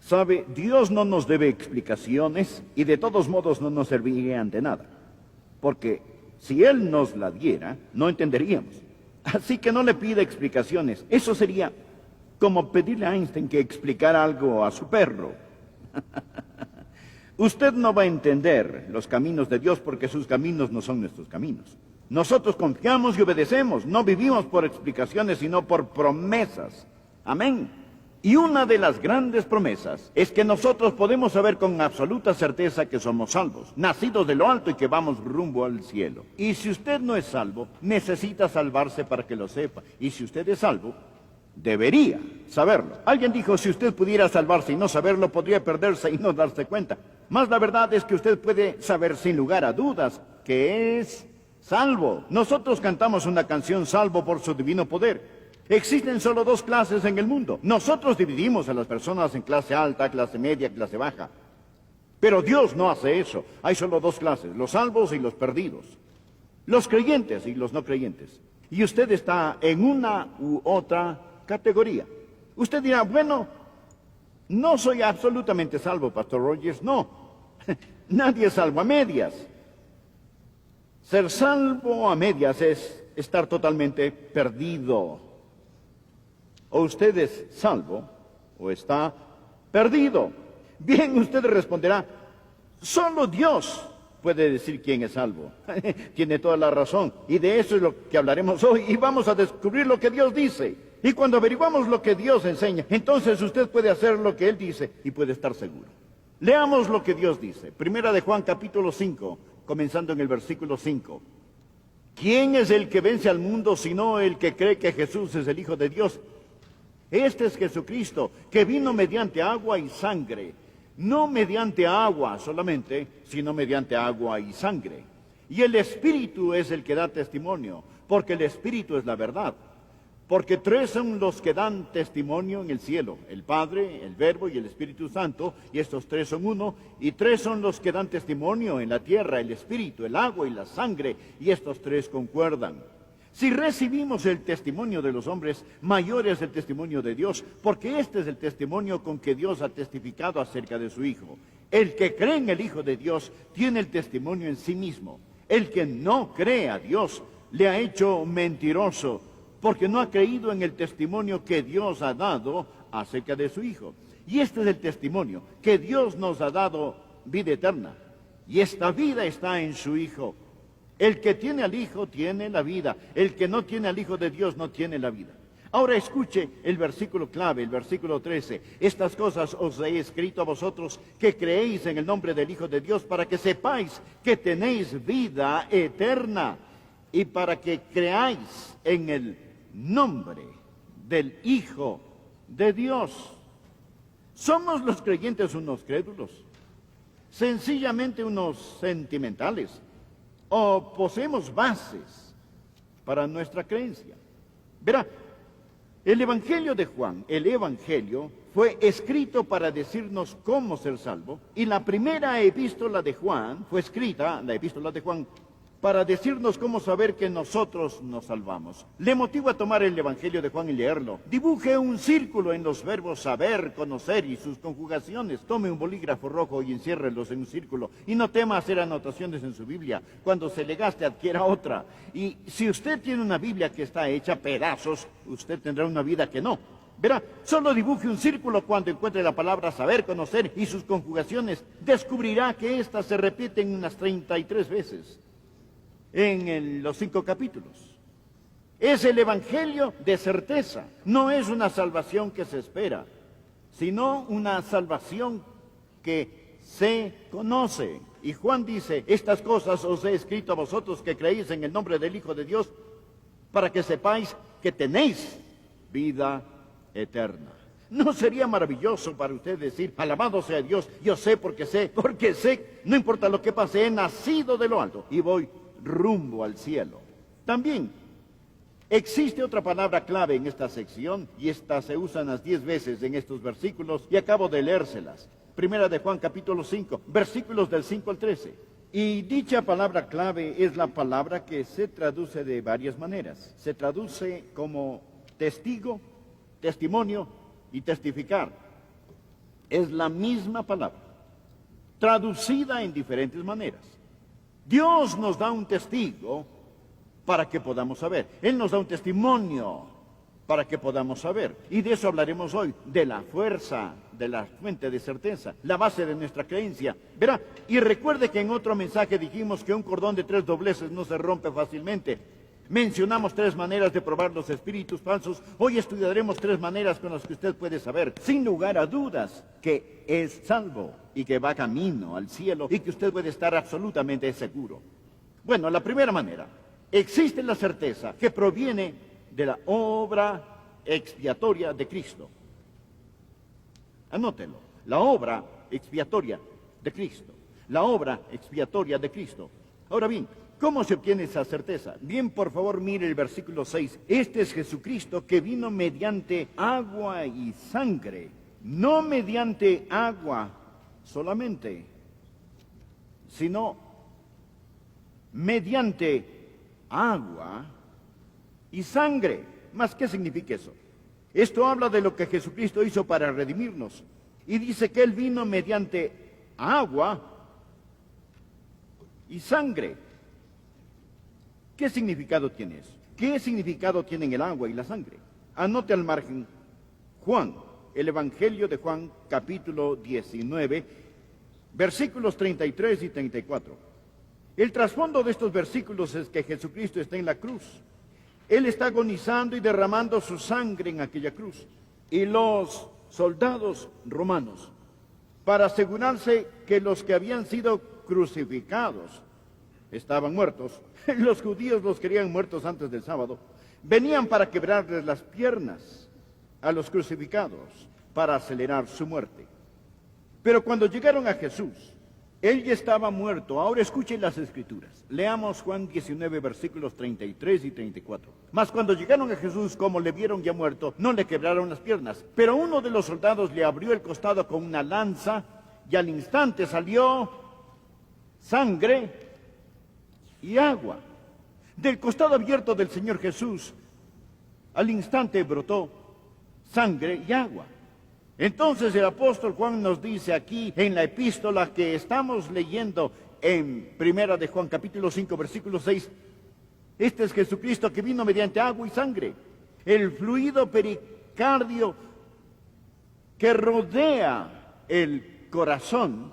Sabe, Dios no nos debe explicaciones y de todos modos no nos serviría ante nada. Porque si Él nos la diera, no entenderíamos. Así que no le pida explicaciones. Eso sería como pedirle a Einstein que explicara algo a su perro. Usted no va a entender los caminos de Dios porque sus caminos no son nuestros caminos. Nosotros confiamos y obedecemos. No vivimos por explicaciones, sino por promesas. Amén. Y una de las grandes promesas es que nosotros podemos saber con absoluta certeza que somos salvos, nacidos de lo alto y que vamos rumbo al cielo. Y si usted no es salvo, necesita salvarse para que lo sepa. Y si usted es salvo, debería saberlo. Alguien dijo, si usted pudiera salvarse y no saberlo, podría perderse y no darse cuenta. Mas la verdad es que usted puede saber sin lugar a dudas que es salvo. Nosotros cantamos una canción, salvo por su divino poder. Existen solo dos clases en el mundo. Nosotros dividimos a las personas en clase alta, clase media, clase baja. Pero Dios no hace eso. Hay solo dos clases, los salvos y los perdidos. Los creyentes y los no creyentes. Y usted está en una u otra categoría. Usted dirá, bueno, no soy absolutamente salvo, Pastor Rogers. No, nadie es salvo a medias. Ser salvo a medias es estar totalmente perdido. O usted es salvo o está perdido. Bien, usted responderá, solo Dios puede decir quién es salvo. Tiene toda la razón. Y de eso es lo que hablaremos hoy. Y vamos a descubrir lo que Dios dice. Y cuando averiguamos lo que Dios enseña, entonces usted puede hacer lo que Él dice y puede estar seguro. Leamos lo que Dios dice. Primera de Juan capítulo 5, comenzando en el versículo 5. ¿Quién es el que vence al mundo sino el que cree que Jesús es el Hijo de Dios? Este es Jesucristo, que vino mediante agua y sangre. No mediante agua solamente, sino mediante agua y sangre. Y el Espíritu es el que da testimonio, porque el Espíritu es la verdad. Porque tres son los que dan testimonio en el cielo, el Padre, el Verbo y el Espíritu Santo, y estos tres son uno, y tres son los que dan testimonio en la tierra, el Espíritu, el agua y la sangre, y estos tres concuerdan. Si recibimos el testimonio de los hombres, mayor es el testimonio de Dios, porque este es el testimonio con que Dios ha testificado acerca de su Hijo. El que cree en el Hijo de Dios tiene el testimonio en sí mismo. El que no cree a Dios le ha hecho mentiroso, porque no ha creído en el testimonio que Dios ha dado acerca de su Hijo. Y este es el testimonio, que Dios nos ha dado vida eterna, y esta vida está en su Hijo. El que tiene al Hijo tiene la vida. El que no tiene al Hijo de Dios no tiene la vida. Ahora escuche el versículo clave, el versículo 13. Estas cosas os he escrito a vosotros que creéis en el nombre del Hijo de Dios para que sepáis que tenéis vida eterna y para que creáis en el nombre del Hijo de Dios. ¿Somos los creyentes unos crédulos? ¿Sencillamente unos sentimentales? ¿O poseemos bases para nuestra creencia? Verá, el Evangelio de Juan, el Evangelio, fue escrito para decirnos cómo ser salvo, y la primera epístola de Juan fue escrita, la epístola de Juan, para decirnos cómo saber que nosotros nos salvamos. Le motivo a tomar el Evangelio de Juan y leerlo. Dibuje un círculo en los verbos saber, conocer y sus conjugaciones. Tome un bolígrafo rojo y enciérrelos en un círculo. Y no tema hacer anotaciones en su Biblia. Cuando se le gaste, adquiera otra. Y si usted tiene una Biblia que está hecha pedazos, usted tendrá una vida que no. Verá, solo dibuje un círculo cuando encuentre la palabra saber, conocer y sus conjugaciones. Descubrirá que éstas se repiten unas 33 veces. En los 5 capítulos. Es el Evangelio de certeza. No es una salvación que se espera, sino una salvación que se conoce. Y Juan dice, estas cosas os he escrito a vosotros que creéis en el nombre del Hijo de Dios, para que sepáis que tenéis vida eterna. ¿No sería maravilloso para usted decir, alabado sea Dios, yo sé, porque sé, no importa lo que pase, he nacido de lo alto y voy rumbo al cielo? También existe otra palabra clave en esta sección, y esta se usa unas 10 veces en estos versículos, y acabo de leérselas. Primera de Juan capítulo 5, versículos del 5 al 13. Y dicha palabra clave es la palabra que se traduce de varias maneras. Se traduce como testigo, testimonio y testificar. Es la misma palabra, traducida en diferentes maneras. Dios nos da un testigo para que podamos saber. Él nos da un testimonio para que podamos saber. Y de eso hablaremos hoy, de la fuerza, de la fuente de certeza, la base de nuestra creencia. Verá, y recuerde que en otro mensaje dijimos que un cordón de 3 dobleces no se rompe fácilmente. Mencionamos 3 maneras de probar los espíritus falsos. Hoy estudiaremos 3 maneras con las que usted puede saber, sin lugar a dudas, que es salvo y que va camino al cielo y que usted puede estar absolutamente seguro. Bueno, la primera manera, existe la certeza que proviene de la obra expiatoria de Cristo. Anótelo, la obra expiatoria de Cristo. La obra expiatoria de Cristo. Ahora bien, ¿cómo se obtiene esa certeza? Bien, por favor, mire el versículo 6. Este es Jesucristo que vino mediante agua y sangre. No mediante agua solamente, sino mediante agua y sangre. ¿Mas qué significa eso? Esto habla de lo que Jesucristo hizo para redimirnos. Y dice que Él vino mediante agua y sangre. ¿Qué significado tiene eso? ¿Qué significado tienen el agua y la sangre? Anote al margen Juan, el Evangelio de Juan, capítulo 19, versículos 33 y 34. El trasfondo de estos versículos es que Jesucristo está en la cruz. Él está agonizando y derramando su sangre en aquella cruz. Y los soldados romanos, para asegurarse que los que habían sido crucificados estaban muertos, los judíos los querían muertos antes del sábado, venían para quebrarles las piernas a los crucificados para acelerar su muerte. Pero cuando llegaron a Jesús, Él ya estaba muerto. Ahora escuchen las Escrituras. Leamos Juan 19, versículos 33 y 34. Mas cuando llegaron a Jesús, como le vieron ya muerto, no le quebraron las piernas. Pero uno de los soldados le abrió el costado con una lanza, y al instante salió sangre y agua. Del costado abierto del Señor Jesús, al instante brotó sangre y agua. Entonces el apóstol Juan nos dice aquí en la epístola que estamos leyendo en Primera de Juan, capítulo 5, versículo 6, este es Jesucristo que vino mediante agua y sangre. El fluido pericardio que rodea el corazón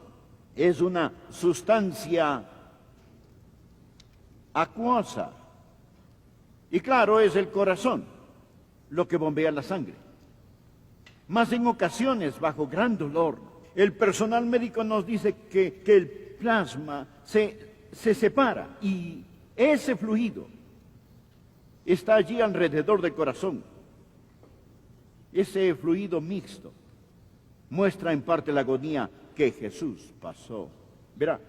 es una sustancia acuosa. Y claro, es el corazón lo que bombea la sangre. Mas en ocasiones, bajo gran dolor, el personal médico nos dice que el plasma se separa y ese fluido está allí alrededor del corazón. Ese fluido mixto muestra en parte la agonía que Jesús pasó. Verá,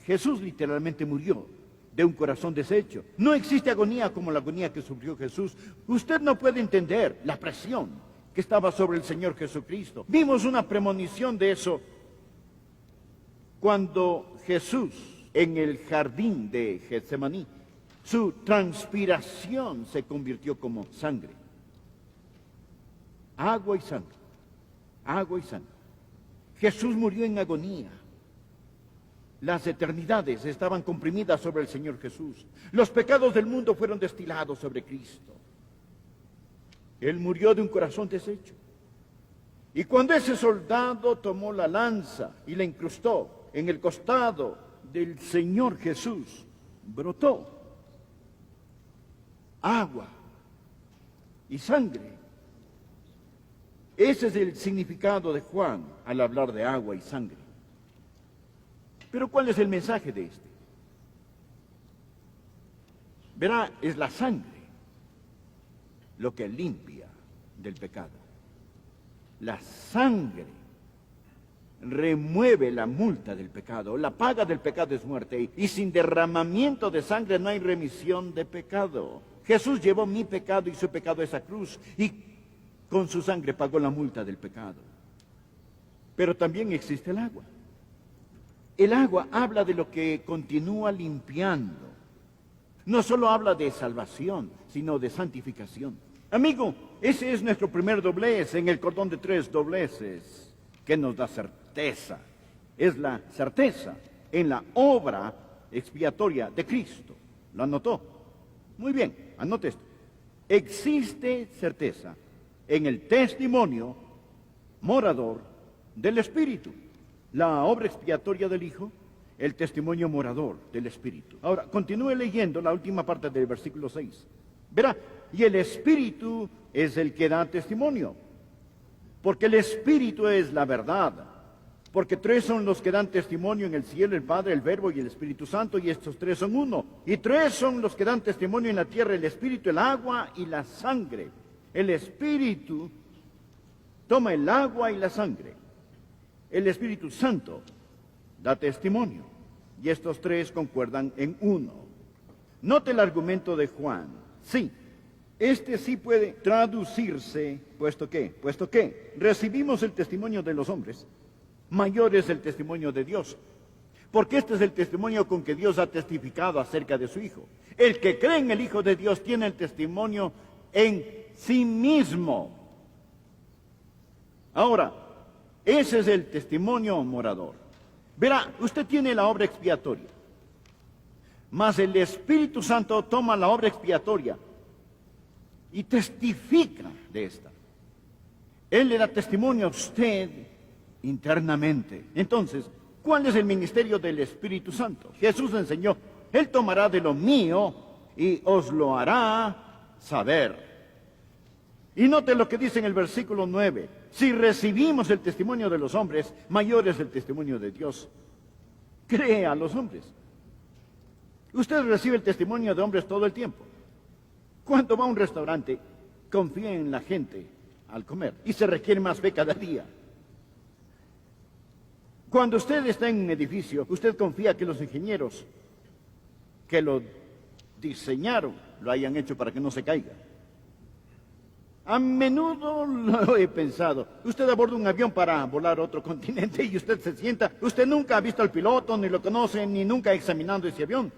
Jesús literalmente murió de un corazón deshecho. No existe agonía como la agonía que sufrió Jesús. Usted no puede entender la presión que estaba sobre el Señor Jesucristo. Vimos una premonición de eso cuando Jesús, en el jardín de Getsemaní, su transpiración se convirtió como sangre. Agua y sangre. Agua y sangre. Jesús murió en agonía. Las eternidades estaban comprimidas sobre el Señor Jesús. Los pecados del mundo fueron destilados sobre Cristo. Él murió de un corazón deshecho. Y cuando ese soldado tomó la lanza y la incrustó en el costado del Señor Jesús, brotó agua y sangre. Ese es el significado de Juan al hablar de agua y sangre. Pero ¿cuál es el mensaje de este? Verá, es la sangre lo que limpia del pecado. La sangre remueve la multa del pecado. La paga del pecado es muerte. Y sin derramamiento de sangre no hay remisión de pecado. Jesús llevó mi pecado y su pecado a esa cruz. Y con su sangre pagó la multa del pecado. Pero también existe el agua. El agua habla de lo que continúa limpiando. No solo habla de salvación, sino de santificación. Amigo, ese es nuestro primer doblez en el cordón de 3 dobleces. que nos da certeza. Es la certeza en la obra expiatoria de Cristo. ¿Lo anotó? Muy bien, anote esto. Existe certeza en el testimonio morador del Espíritu. La obra expiatoria del Hijo, el testimonio morador del Espíritu. Ahora, continúe leyendo la última parte del versículo 6. Verá, y el Espíritu es el que da testimonio, porque el Espíritu es la verdad. Porque tres son los que dan testimonio en el cielo, el Padre, el Verbo y el Espíritu Santo, y estos tres son uno. Y tres son los que dan testimonio en la tierra, el Espíritu, el agua y la sangre. El Espíritu toma el agua y la sangre. El Espíritu Santo da testimonio, y estos tres concuerdan en uno. Note el argumento de Juan. Sí, este sí puede traducirse, puesto que recibimos el testimonio de los hombres, mayor es el testimonio de Dios, porque este es el testimonio con que Dios ha testificado acerca de su Hijo. El que cree en el Hijo de Dios tiene el testimonio en sí mismo. Ahora, ese es el testimonio morador. Verá, usted tiene la obra expiatoria, mas el Espíritu Santo toma la obra expiatoria y testifica de esta. Él le da testimonio a usted internamente. Entonces, ¿cuál es el ministerio del Espíritu Santo? Jesús enseñó, Él tomará de lo mío y os lo hará saber. Y note lo que dice en el versículo 9. Si recibimos el testimonio de los hombres, mayor es el testimonio de Dios. Cree a los hombres. Usted recibe el testimonio de hombres todo el tiempo. Cuando va a un restaurante, confía en la gente al comer y se requiere más fe cada día. Cuando usted está en un edificio, usted confía que los ingenieros que lo diseñaron lo hayan hecho para que no se caiga. A menudo lo he pensado. Usted aborda un avión para volar a otro continente y usted se sienta. Usted nunca ha visto al piloto, ni lo conoce, ni nunca ha examinado ese avión.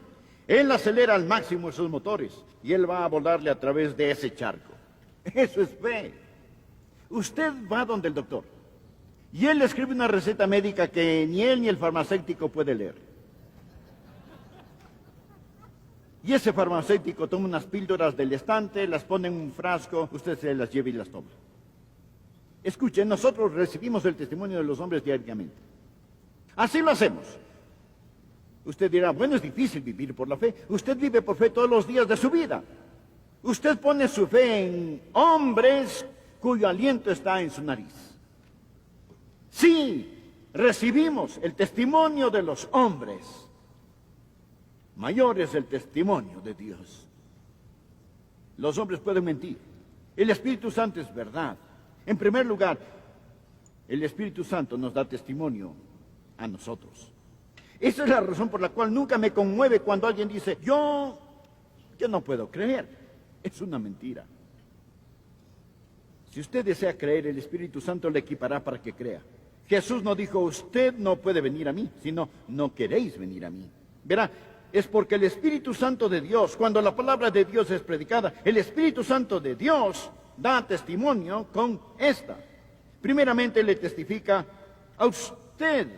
Él acelera al máximo sus motores y él va a volarle a través de ese charco. Eso es fe. Usted va donde el doctor y él le escribe una receta médica que ni él ni el farmacéutico puede leer. Y ese farmacéutico toma unas píldoras del estante, las pone en un frasco, usted se las lleva y las toma. Escuchen, nosotros recibimos el testimonio de los hombres diariamente. Así lo hacemos. Usted dirá, bueno, es difícil vivir por la fe. Usted vive por fe todos los días de su vida. Usted pone su fe en hombres cuyo aliento está en su nariz. Sí, recibimos el testimonio de los hombres. Mayor es el testimonio de Dios. Los hombres pueden mentir. El Espíritu Santo es verdad. En primer lugar, el Espíritu Santo nos da testimonio a nosotros. Esa es la razón por la cual nunca me conmueve cuando alguien dice, yo no puedo creer. Es una mentira. Si usted desea creer, el Espíritu Santo le equipará para que crea. Jesús no dijo, usted no puede venir a mí, sino, no queréis venir a mí. Verá, es porque el Espíritu Santo de Dios, cuando la palabra de Dios es predicada, el Espíritu Santo de Dios da testimonio con esta. Primeramente le testifica a usted,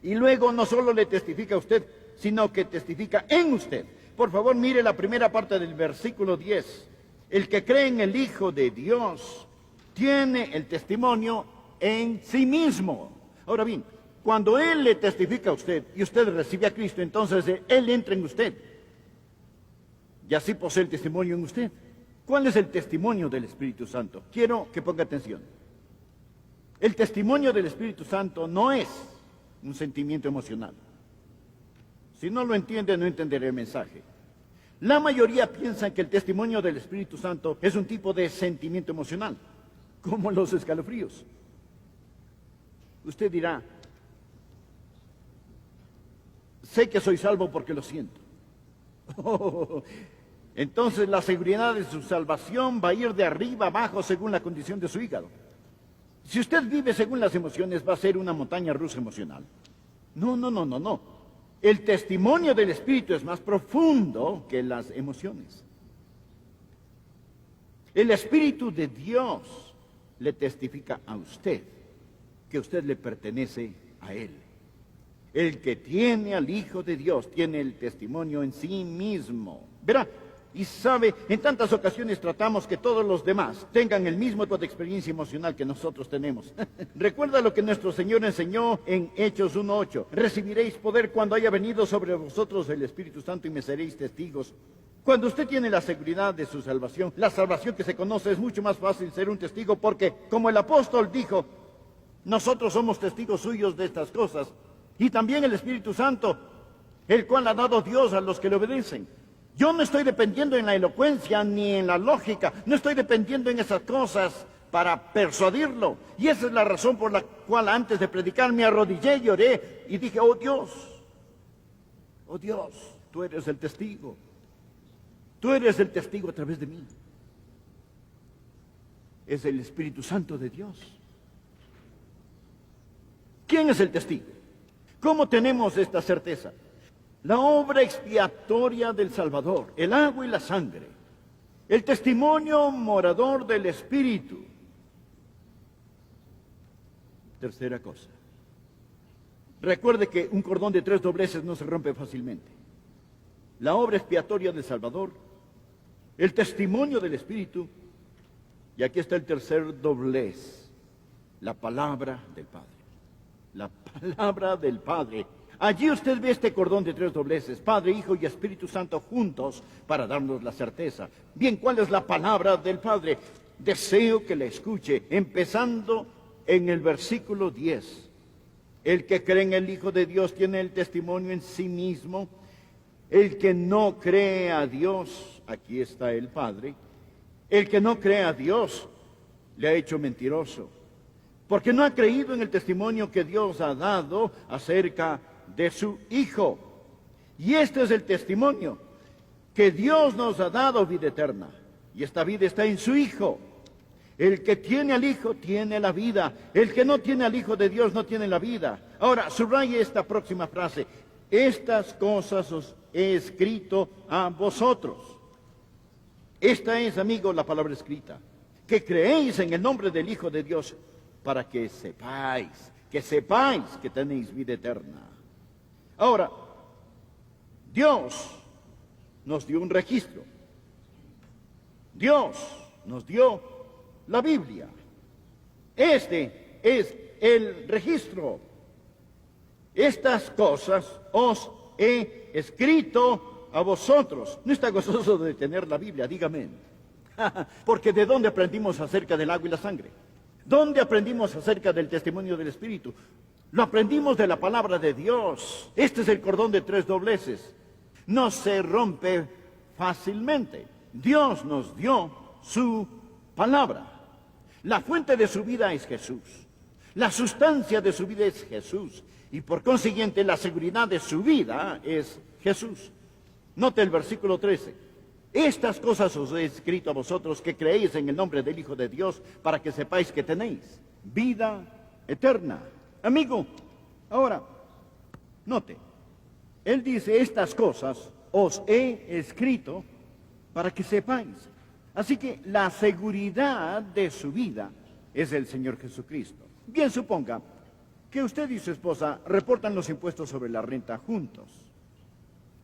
y luego no solo le testifica a usted, sino que testifica en usted. Por favor, mire la primera parte del versículo 10. El que cree en el Hijo de Dios tiene el testimonio en sí mismo. Ahora bien, cuando Él le testifica a usted y usted recibe a Cristo, entonces Él entra en usted. Y así posee el testimonio en usted. ¿Cuál es el testimonio del Espíritu Santo? Quiero que ponga atención. El testimonio del Espíritu Santo no es un sentimiento emocional. Si no lo entiende, no entenderá el mensaje. La mayoría piensa que el testimonio del Espíritu Santo es un tipo de sentimiento emocional, como los escalofríos. Usted dirá, sé que soy salvo porque lo siento. Entonces la seguridad de su salvación va a ir de arriba abajo según la condición de su hígado. Si usted vive según las emociones, va a ser una montaña rusa emocional. No. El testimonio del Espíritu es más profundo que las emociones. El Espíritu de Dios le testifica a usted que usted le pertenece a Él. El que tiene al Hijo de Dios tiene el testimonio en sí mismo. Verá, y sabe, en tantas ocasiones tratamos que todos los demás tengan el mismo tipo de experiencia emocional que nosotros tenemos. Recuerda lo que nuestro Señor enseñó en Hechos 1:8. Recibiréis poder cuando haya venido sobre vosotros el Espíritu Santo y me seréis testigos. Cuando usted tiene la seguridad de su salvación, la salvación que se conoce, es mucho más fácil ser un testigo porque, como el apóstol dijo, nosotros somos testigos suyos de estas cosas. Y también el Espíritu Santo, el cual ha dado Dios a los que le obedecen. Yo no estoy dependiendo en la elocuencia ni en la lógica, no estoy dependiendo en esas cosas para persuadirlo. Y esa es la razón por la cual antes de predicar me arrodillé y oré y dije, oh Dios, tú eres el testigo. Tú eres el testigo a través de mí. Es el Espíritu Santo de Dios. ¿Quién es el testigo? ¿Cómo tenemos esta certeza? La obra expiatoria del Salvador, el agua y la sangre, el testimonio morador del Espíritu. Tercera cosa. Recuerde que un cordón de 3 dobleces no se rompe fácilmente. La obra expiatoria del Salvador, el testimonio del Espíritu, y aquí está el tercer doblez, la palabra del Padre. La palabra del Padre. Allí usted ve este cordón de 3 dobleces, Padre, Hijo y Espíritu Santo juntos para darnos la certeza. Bien, ¿cuál es la palabra del Padre? Deseo que la escuche, empezando en el versículo 10. El que cree en el Hijo de Dios tiene el testimonio en sí mismo. El que no cree a Dios, aquí está el Padre, el que no cree a Dios le ha hecho mentiroso, porque no ha creído en el testimonio que Dios ha dado acerca de su Hijo. Y este es el testimonio, que Dios nos ha dado vida eterna, y esta vida está en su Hijo. El que tiene al Hijo tiene la vida, el que no tiene al Hijo de Dios no tiene la vida. Ahora, subraye esta próxima frase: estas cosas os he escrito a vosotros. Esta es, amigo, la palabra escrita, que creéis en el nombre del Hijo de Dios, para que sepáis que tenéis vida eterna. Ahora, Dios nos dio un registro. Dios nos dio la Biblia. Este es el registro. Estas cosas os he escrito a vosotros. ¿No está gozoso de tener la Biblia? Dígame. Porque ¿de dónde aprendimos acerca del agua y la sangre? ¿Dónde aprendimos acerca del testimonio del Espíritu? Lo aprendimos de la palabra de Dios. Este es el cordón de 3 dobleces. No se rompe fácilmente. Dios nos dio su palabra. La fuente de su vida es Jesús. La sustancia de su vida es Jesús. Y por consiguiente la seguridad de su vida es Jesús. Note el versículo 13. Estas cosas os he escrito a vosotros que creéis en el nombre del Hijo de Dios, para que sepáis que tenéis vida eterna. Amigo, ahora, note, él dice, estas cosas os he escrito para que sepáis. Así que la seguridad de su vida es el Señor Jesucristo. Bien, suponga que usted y su esposa reportan los impuestos sobre la renta juntos.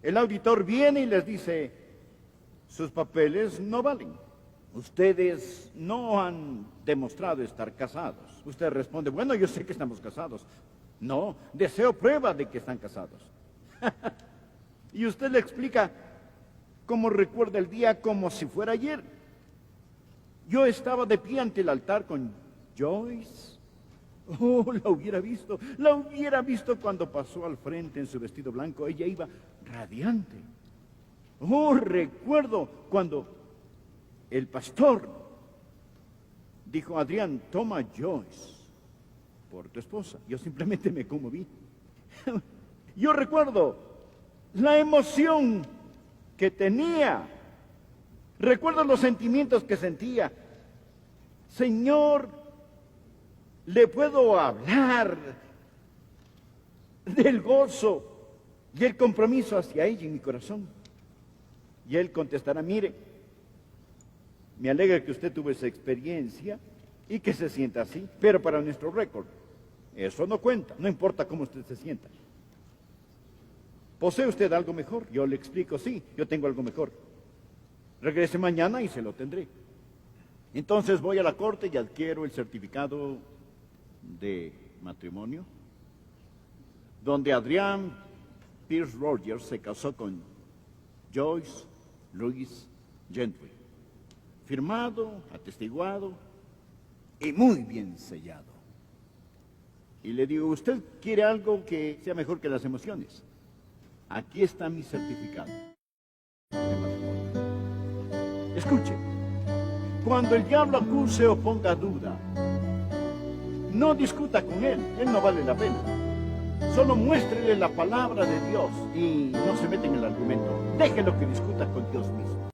El auditor viene y les dice, sus papeles no valen. Ustedes no han demostrado estar casados. Usted responde, bueno, yo sé que estamos casados. No, deseo prueba de que están casados. Y usted le explica cómo recuerda el día como si fuera ayer. Yo estaba de pie ante el altar con Joyce. Oh, la hubiera visto cuando pasó al frente en su vestido blanco. Ella iba radiante. Oh, recuerdo cuando el pastor dijo, Adrián, toma a Joyce por tu esposa. Yo simplemente me conmoví. Yo recuerdo la emoción que tenía. Recuerdo los sentimientos que sentía. Señor, le puedo hablar del gozo y el compromiso hacia ella en mi corazón. Y él contestará, mire, me alegra que usted tuvo esa experiencia y que se sienta así, pero para nuestro récord, Eso no cuenta, no importa cómo usted se sienta. ¿Posee usted algo mejor? Yo le explico, sí, yo tengo algo mejor. Regrese mañana y se lo tendré. Entonces voy a la corte y adquiero el certificado de matrimonio, donde Adrián Pierce Rogers se casó con Joyce Louise Gentry. Firmado, atestiguado y muy bien sellado. Y le digo, ¿usted quiere algo que sea mejor que las emociones? Aquí está mi certificado de matrimonio. Escuche, cuando el diablo acuse o ponga duda, no discuta con él no vale la pena. Solo muéstrele la palabra de Dios y no se meta en el argumento. Déjelo que discuta con Dios mismo.